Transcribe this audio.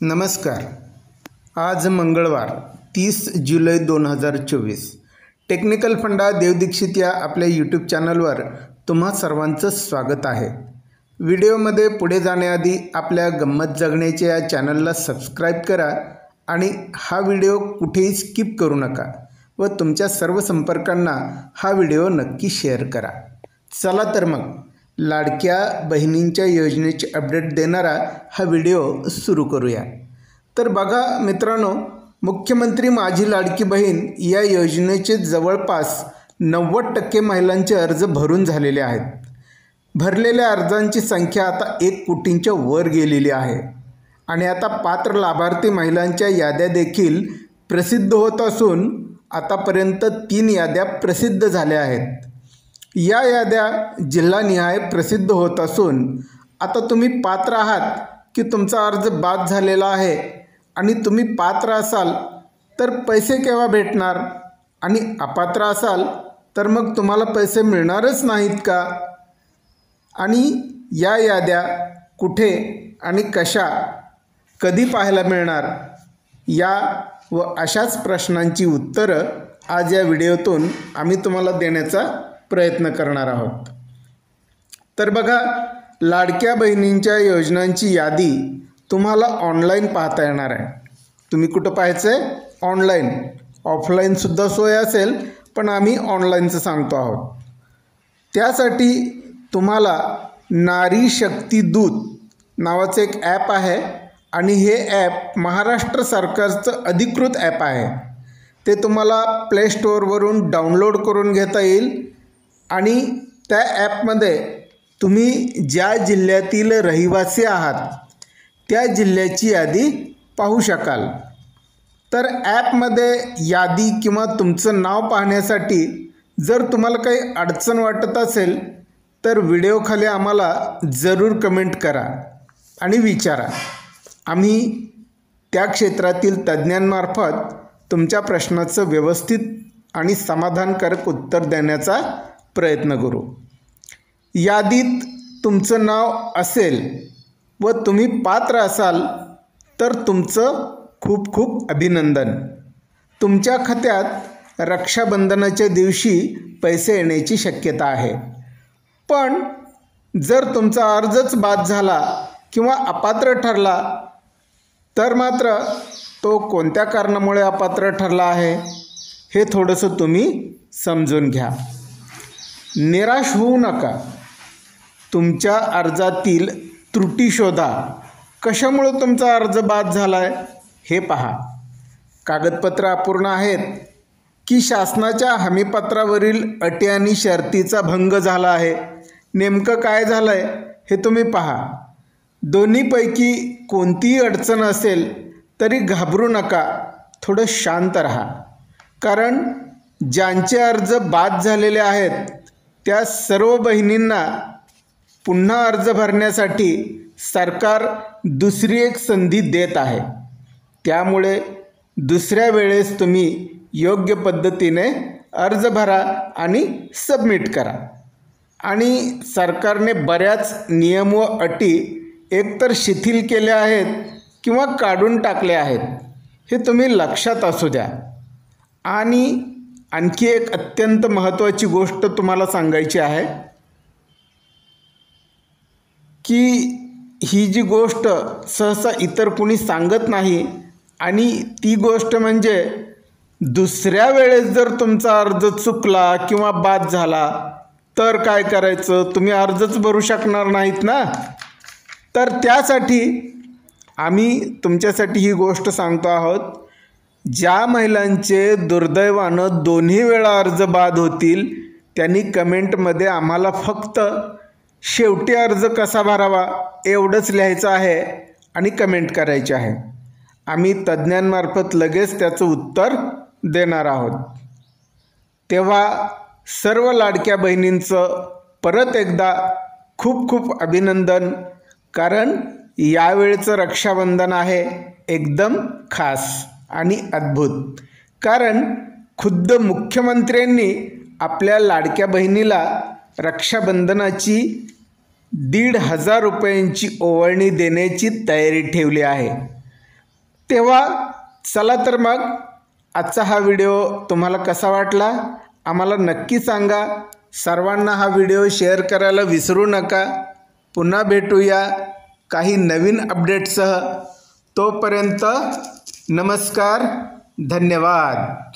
नमस्कार. आज मंगळवार 30 जुलै 2024. टेक्निकल फंडा देव दीक्षित या आपल्या यूट्यूब चॅनलवर तुम्हा सर्वांचं स्वागत आहे. व्हिडिओमध्ये पुढे जाण्याआधी आपल्या गंमत जगण्याच्या या चॅनलला सबस्क्राईब करा आणि हा व्हिडिओ कुठेही स्किप करू नका व तुमच्या सर्व संपर्कांना हा व्हिडिओ नक्की शेअर करा. चला तर मग लाडक्या बहिणींच्या योजनेचे अपडेट देणारा हा व्हिडिओ सुरू करूया. तर बघा मित्रांनो, मुख्यमंत्री माझी लाडकी बहीण या योजनेचे जवळपास 90% महिलांचे अर्ज भरून झालेले आहेत. भरलेल्या अर्जांची संख्या आता 1 कोटींच्या वर गेलेली आहे आणि आता पात्र लाभार्थी महिलांच्या याद्या देखील प्रसिद्ध होत असून आतापर्यंत 3 याद्या प्रसिद्ध झाल्या आहेत. या याद्या जिल्हानिहाय प्रसिद्ध होत असून आता तुम्ही पात्र आहात की तुमचा अर्ज बाद झालेला आहे आणि तुम्ही पात्र असाल तर पैसे केव्हा भेटणार आणि अपात्र असाल तर मग तुम्हाला पैसे मिळणारच नाहीत का? आणि या याद्या कुठे आणि कशा कधी पाहायला मिळणार या व अशाच प्रश्नांची उत्तरं आज या व्हिडिओतून आम्ही तुम्हाला देण्याचा प्रयत्न करणार आहोत. तर बघा, लाडक्या बहिणींच्या योजनांची यादी तुम्हाला ऑनलाईन पाहता येणार आहे. तुम्ही कुठं पाहायचं आहे? ऑनलाईन. ऑफलाईनसुद्धा सोय असेल पण आम्ही ऑनलाईनचं सांगतो आहोत. त्यासाठी तुम्हाला नारी शक्ती दूत नावाचं एक ॲप आहे आणि हे ॲप महाराष्ट्र सरकारचं अधिकृत ॲप आहे. ते तुम्हाला प्ले स्टोअरवरून डाउनलोड करून घेता येईल आणि त्या ॲपमध्ये तुम्ही ज्या जिल्ह्यातील रहिवासी आहात त्या जिल्ह्याची यादी पाहू शकाल. तर ॲपमध्ये यादी किंवा तुमचं नाव पाहण्यासाठी जर तुम्हाला काही अडचण वाटत असेल तर व्हिडिओखाली आम्हाला जरूर कमेंट करा आणि विचारा. आम्ही त्या क्षेत्रातील तज्ज्ञांमार्फत तुमच्या प्रश्नाचं व्यवस्थित आणि समाधानकारक उत्तर देण्याचा प्रयत्न करू. यादीत तुमचं नाव असेल व तुम्ही पात्र असाल तर तुमचं खूप खूप अभिनंदन. तुमच्या खात्यात रक्षाबंधनाच्या दिवशी पैसे येण्याची शक्यता आहे. पण जर तुमचा अर्जच बाद झाला किंवा अपात्र ठरला तर मात्र तो कोणत्या कारणामुळे अपात्र ठरला आहे हे थोडंसं तुम्ही समजून घ्या. निराश होऊ नका. तुमच्या अर्जातील त्रुटी शोधा. कशामुळे तुमचा अर्ज बाद झाला आहे हे पहा. कागदपत्र अपूर्ण आहेत की शासनाच्या हमीपत्रावरील अटी आणि शर्तीचा भंग झाला आहे, नेमकं काय झालं आहे हे तुम्ही पहा. दोन्हीपैकी कोणतीही अडचण असेल तरी घाबरू नका, थोडं शांत राहा. कारण ज्यांचे अर्ज बाद झालेले आहेत त्या सर्व बहिणींना पुन्हा अर्ज भरण्यासाठी सरकार दुसरी एक संधी देत आहे. त्यामुळे दुसऱ्या वेळेस तुम्ही योग्य पद्धतीने अर्ज भरा आणि सबमिट करा. आणि सरकारने बऱ्याच नियम व अटी एकतर शिथिल केल्या आहेत किंवा काढून टाकल्या आहेत, हे तुम्ही लक्षात असू द्या. आणि आणखी एक अत्यंत महत्त्वाची गोष्ट तुम्हाला सांगायची आहे की ही जी गोष्ट सहसा इतर कोणी सांगत नाही आणि ती गोष्ट म्हणजे दुसऱ्या वेळेस जर तुमचा अर्ज चुकला किंवा बाद झाला तर काय करायचं? तुम्ही अर्जच भरू शकणार नाहीत ना. तर त्यासाठी आम्ही तुमच्यासाठी ही गोष्ट सांगतो आहोत. ज्या महिलांचे दुर्दैवानं दोन्ही वेळा अर्ज बाद होतील त्यांनी कमेंटमध्ये आम्हाला फक्त शेवटी अर्ज कसा भरावा एवढंच लिहायचं आहे आणि कमेंट करायची आहे. आम्ही तज्ज्ञांमार्फत लगेच त्याचं उत्तर देणार आहोत. तेव्हा सर्व लाडक्या बहिणींचं परत एकदा खूप खूप अभिनंदन. कारण यावेळचं रक्षाबंधन आहे एकदम खास आणि अद्भुत. कारण खुद्द मुख्यमंत्र्यांनी आपल्या लाडक्या बहिणीला रक्षाबंधनाची 1,500 रुपयांची ओवाळणी देण्याची तयारी ठेवली आहे. तेव्हा चला तर मग आजचा हा व्हिडिओ तुम्हाला कसा वाटला आम्हाला नक्की सांगा. सर्वांना हा व्हिडिओ शेअर करायला विसरू नका. पुन्हा भेटूया काही नवीन अपडेटसह. तोपर्यंत नमस्कार, धन्यवाद.